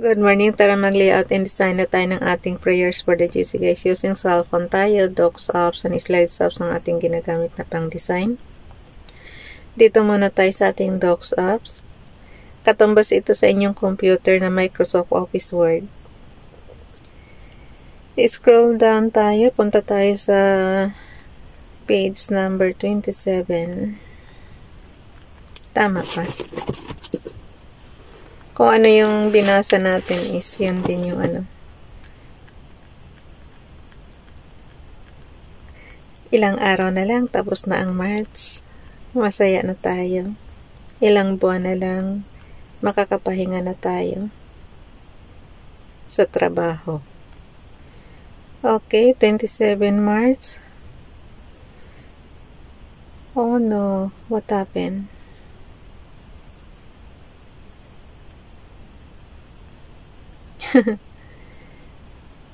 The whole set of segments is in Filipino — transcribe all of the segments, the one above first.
Good morning. Tara mag-layout and design na tayo ng ating prayers for the GC guys. Using cellphone tayo, docs apps, and slides apps ang ating ginagamit na pang design. Dito muna tayo sa ating docs apps. Katumbas ito sa inyong computer na Microsoft Office Word. I-scroll down tayo. Punta tayo sa page number 27. Tama pa. Kung ano yung binasa natin is yun din yung ano. Ilang araw na lang tapos na ang March. Masaya na tayo. Ilang buwan na lang makakapahinga na tayo sa trabaho. Okay, 27 March. Oh no, what happened?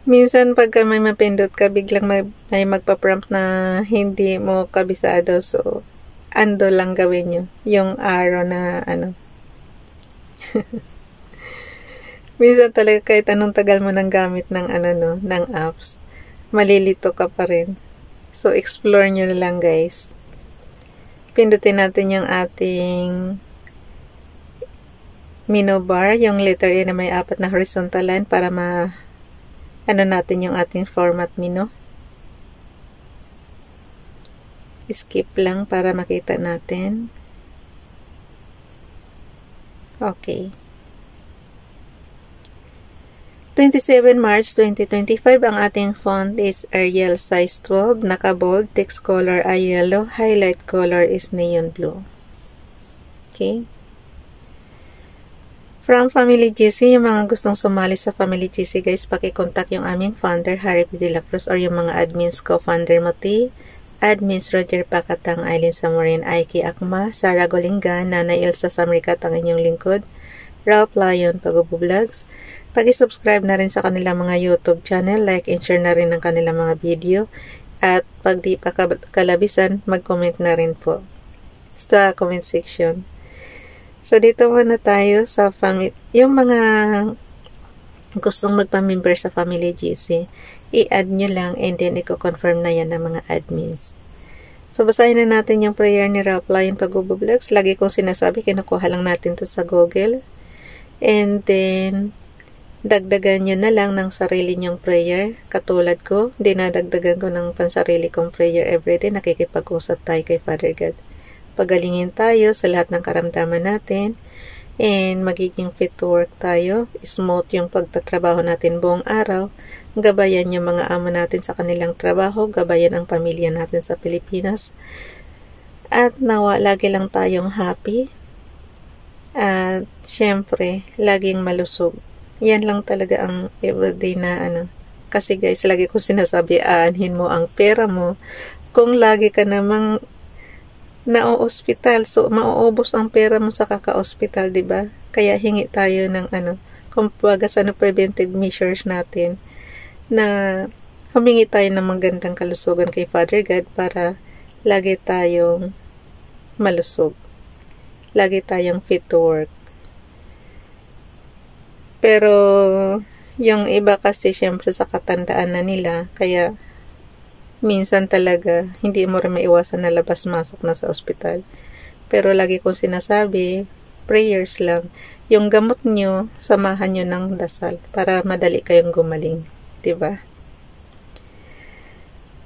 Minsan pagka may mapindot ka, biglang may magpa-prompt na hindi mo kabisado. So, ando lang gawin nyo. Yung arrow na ano. Minsan talaga kahit anong tagal mo nang gamit ng ano no, ng apps, malilito ka pa rin. So, explore nyo na lang guys. Pindutin natin yung ating menu bar, yung letter A na may apat na horizontal line para ano natin yung ating format menu. Skip lang para makita natin. Okay. 27 March 2025, ang ating font is Arial size 12, naka-bold, text color ay yellow, highlight color is neon blue. Okay. From Family GC, yung mga gustong sumali sa Family GC guys, pakicontact yung aming founder, Harry P. De La Cruz, or yung mga admins ko, founder Mati, admins Roger Pacatang, Aileen Samorin, Aiki Akma, Sarah Golingan, Nanay Elsa Samrikat, ang inyong lingkod, Ralph Lion, Pagubo Vlogs. Pag-subscribe na rin sa kanilang mga YouTube channel, like and share na rin ang kanilang mga video, at pag di pa kalabisan, mag-comment na rin po sa comment section. So, dito muna tayo sa yung mga gustong magpa-member sa Family GC, i-add nyo lang and then i-confirm na yan ng mga admins. So, basahin na natin yung prayer ni Ralph Lion Pagubo Vlogs. Lagi kong sinasabi, kinukuha lang natin to sa Google. And then, dagdagan nyo na lang ng sarili nyong prayer. Katulad ko, dinadagdagan ko ng pansarili kong prayer everyday. Nakikipag-usap tayo kay Father God. Pagalingin tayo sa lahat ng karamdaman natin and magiging fit to work tayo. Smooth yung pagtatrabaho natin buong araw. Gabayan yung mga amo natin sa kanilang trabaho. Gabayan ang pamilya natin sa Pilipinas. At nawa, lagi lang tayong happy. At syempre, laging malusog. Yan lang talaga ang everyday na ano. Kasi guys, lagi ko sinasabi, aanhin mo ang pera mo. Kung lagi ka namang na-ospital, so mauubos ang pera mo sa kaka-ospital, 'di ba? Kaya hingi tayo ng ano, kumbaga sa preventive measures natin na humingi tayo ng magandang kalusugan kay Father God para lagi tayong malusog. Lagi tayong fit to work. Pero yung iba kasi syempre sa katandaan na nila, kaya minsan talaga, hindi mo rin maiwasan na labas-masok na sa ospital. Pero lagi kong sinasabi, prayers lang. Yung gamot nyo, samahan nyo ng dasal para madali kayong gumaling. Diba?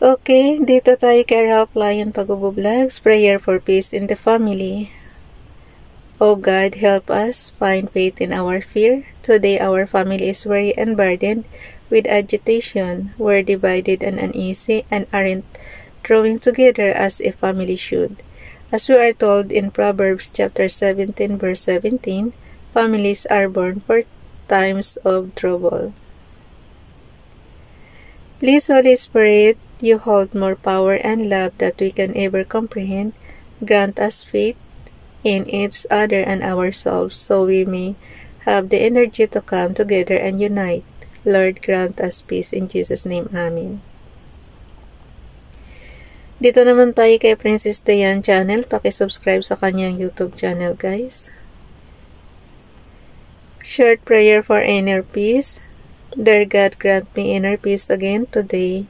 Okay, dito tayo kay Ralph Lion Pagubo Vlogs. Prayer for peace in the family. Oh God, help us find faith in our fear. Today our family is weary and burdened with agitation. We're divided and uneasy and aren't drawing together as a family should. As we are told in Proverbs chapter 17 verse 17, families are born for times of trouble. Please, Holy Spirit, you hold more power and love that we can ever comprehend. Grant us faith in each other and ourselves so we may have the energy to come together and unite. Lord, grant us peace in Jesus' name. Amen. Dito naman tayo kay Princess Dayan Channel. Paki-subscribe sa kanyang YouTube channel, guys. Short prayer for inner peace. Dear God, grant me inner peace again today.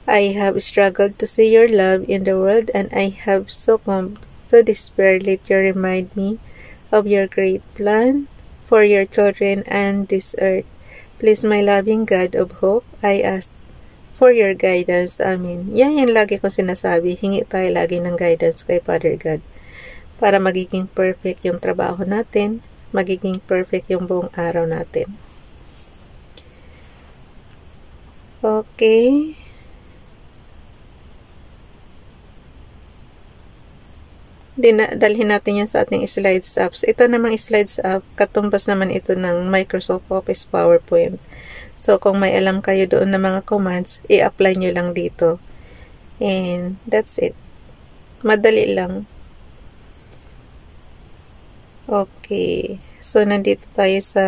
I have struggled to see your love in the world and I have succumbed to despair. Let you remind me of your great plan for your children and this earth. Please, my loving God of hope, I ask for your guidance. Amen. Yan yung lagi kong sinasabi. Hingi tayo lagi ng guidance kay Father God para magiging perfect yung trabaho natin, magiging perfect yung buong araw natin. Okay. Dalhin natin yan sa ating slides apps. Ito namang slides app, katumbas naman ito ng Microsoft Office PowerPoint. So, kung may alam kayo doon na mga commands, i-apply nyo lang dito. And that's it. Madali lang. Okay. So, nandito tayo sa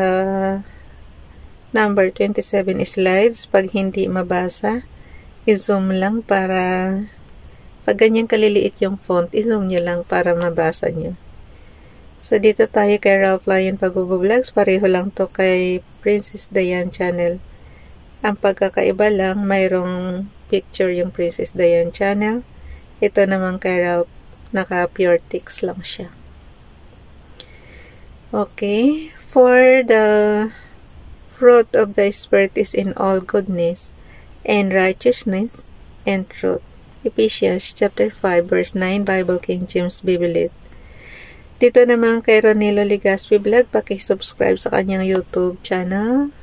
number 27 slides. Pag hindi mabasa, i-zoom lang para pag ganyan kaliliit yung font, i-zoom nyo lang para mabasa nyo. So, dito tayo kay Ralph Lion Pag-Vlogs. Pareho lang to kay Princess Diane channel. Ang pagkakaiba lang, mayroong picture yung Princess Diane channel. Ito naman kay Ralph, naka-pure text lang siya. Okay. For the fruit of the Spirit is in all goodness and righteousness and truth. Ephesians chapter 5 verse 9, Bible King James Bible. Dito naman kay Ronilo Legaspi Vlog, paki-subscribe sa kanyang YouTube channel.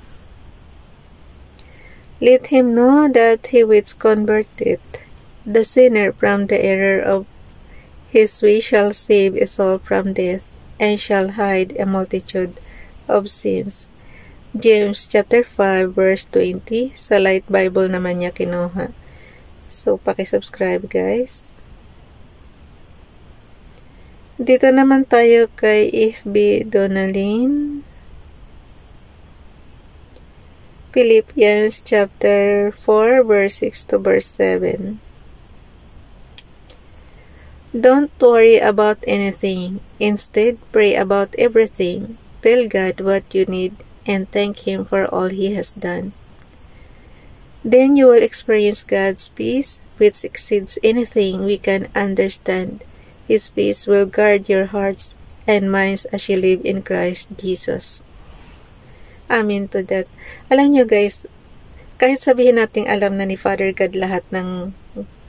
Let him know that he which converteth the sinner from the error of his way shall save his soul from death, and shall hide a multitude of sins. James chapter 5 verse 20, sa Light Bible naman niya kinuha. So, paki-subscribe guys. Dito naman tayo kay FB Donalyn. Philippians chapter 4 verse 6 to verse 7. Don't worry about anything. Instead, pray about everything. Tell God what you need and thank Him for all He has done. Then you will experience God's peace, which exceeds anything we can understand. His peace will guard your hearts and minds as you live in Christ Jesus. Amen to that. Alam nyo guys, kahit sabihin natin alam na ni Father God lahat ng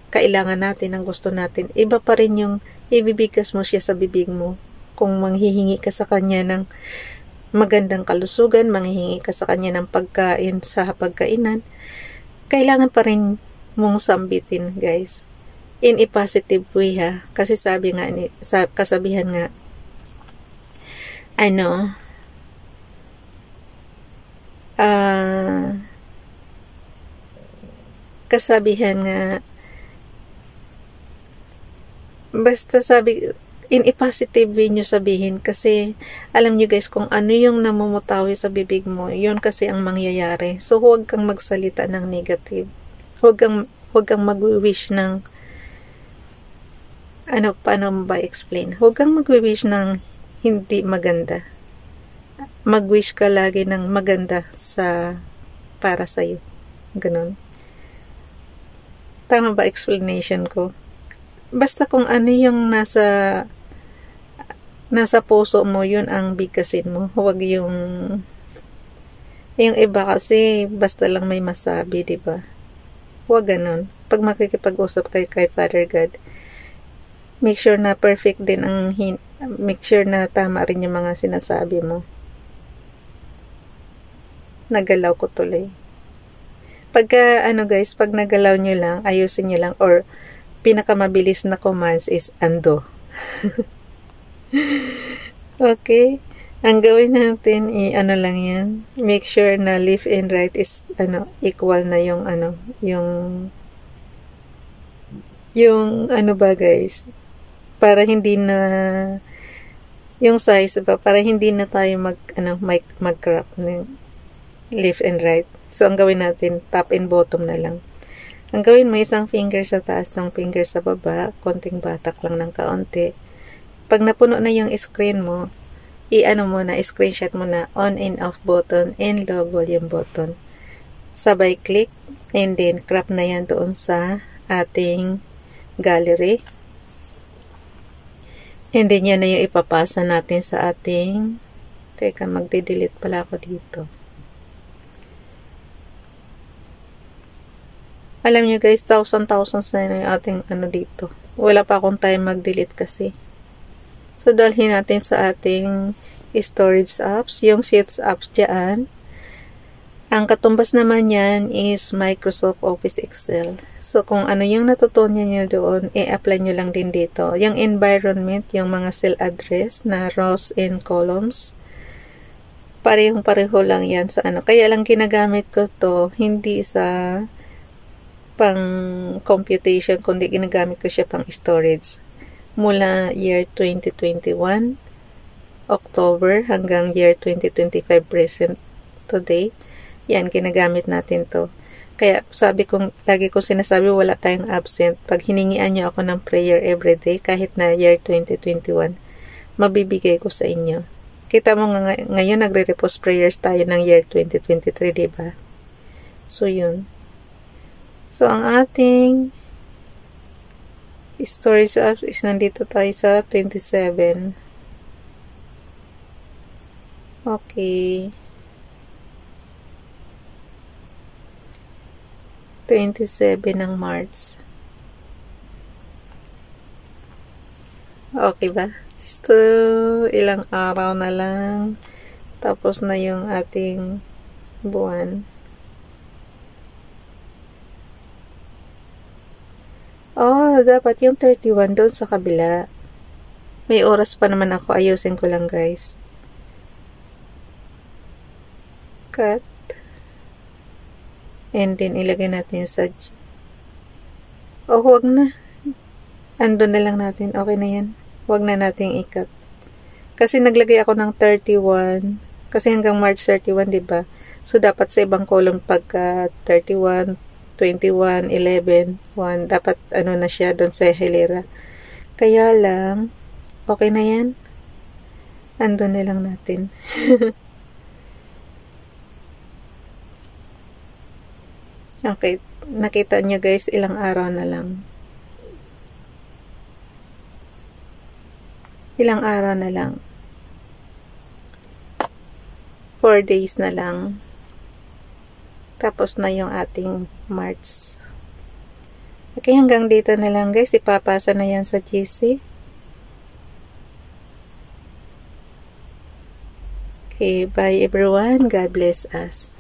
kailangan natin, ng gusto natin, iba pa rin yung ibibigkas mo siya sa bibig mo. Kung manghihingi ka sa Kanya ng magandang kalusugan, manghihingi ka sa Kanya ng pagkain sa pagkainan, kailangan pa rin mong sambitin guys. In a positive way ha. Kasi sabi nga, kasabihan nga, kasabihan nga, basta sabi, in a positive way nyo sabihin kasi alam nyo guys kung ano yung namumutawi sa bibig mo, yun kasi ang mangyayari. So huwag kang magsalita ng negative. Huwag kang mag-wish ng paano ba explain? Huwag kang mag-wish ng hindi maganda. Mag-wish ka lagi ng maganda para sa'yo. Ganun. Tama ba explanation ko? Basta kung ano yung nasa puso mo, yun ang bigkasin mo. Huwag yung iba kasi basta lang may masabi, diba? Huwag ganun. Pag makikipag-usap kayo kay Father God, make sure na perfect din make sure na tama rin yung mga sinasabi mo. Nagalaw ko tuloy. Pagka guys, pag nagalaw nyo lang, ayusin nyo lang, or pinakamabilis na commands is undo. Okay. Ang gawin natin lang yan. Make sure na left and right is equal na yung ba guys, para hindi na yung size ba, para hindi na tayo mag-crop ng left and right. So ang gawin natin, top and bottom na lang. Ang gawin mo, isang finger sa taas, isang finger sa baba, konting batak lang ng kaunti. Pag napuno na yung screen mo, i-ano mo na, screenshot mo na on and off button and low volume button. Sabay click and then crop na yan doon sa ating gallery. And then yan na yung ipapasa natin sa ating, teka, magde-delete pala ako dito. Alam nyo guys, thousands na yung ating ano dito. Wala pa akong time mag-delete kasi. So, dalhin natin sa ating storage apps, yung Sheets apps dyan. Ang katumbas naman yan is Microsoft Office Excel. So, kung ano yung natutunan nyo doon, i-apply nyo lang din dito. Yung environment, yung mga cell address na rows and columns, parehong-pareho lang yan sa ano. Kaya lang ginagamit ko to, hindi sa pang computation, kundi ginagamit ko siya pang storage. Mula year 2021, October, hanggang year 2025 present today. Yan, ginagamit natin to. Kaya sabi kong, lagi kong sinasabi, wala tayong absent. Pag hiningian nyo ako ng prayer everyday, kahit na year 2021, mabibigay ko sa inyo. Kita mo nga ngayon, nagre-repost prayers tayo ng year 2023, diba? So, yun. So, ang ating storage app is nandito tayo sa 27. Okay. 27 ng March. Okay ba? So, ilang araw na lang. Tapos na yung ating buwan. Oh, dapat yung 31 doon sa kabila. May oras pa naman ako. Ayusin ko lang, guys. Cut. And then, ilagay natin sa oh, huwag na. Andun na lang natin. Okay na yan. Huwag na natin i-cut. Kasi naglagay ako ng 31. Kasi hanggang March 31, diba? So, dapat sa ibang column pagka 31, 21, 11, 1. Dapat ano na siya doon sa hilera. Kaya lang, okay na yan. Andun na lang natin. Okay, nakita nyo guys, ilang araw na lang. Ilang araw na lang. 4 days na lang. Tapos na yung ating March. Okay, hanggang dito na lang guys. Ipapasa na yan sa GC. Okay, bye everyone. God bless us.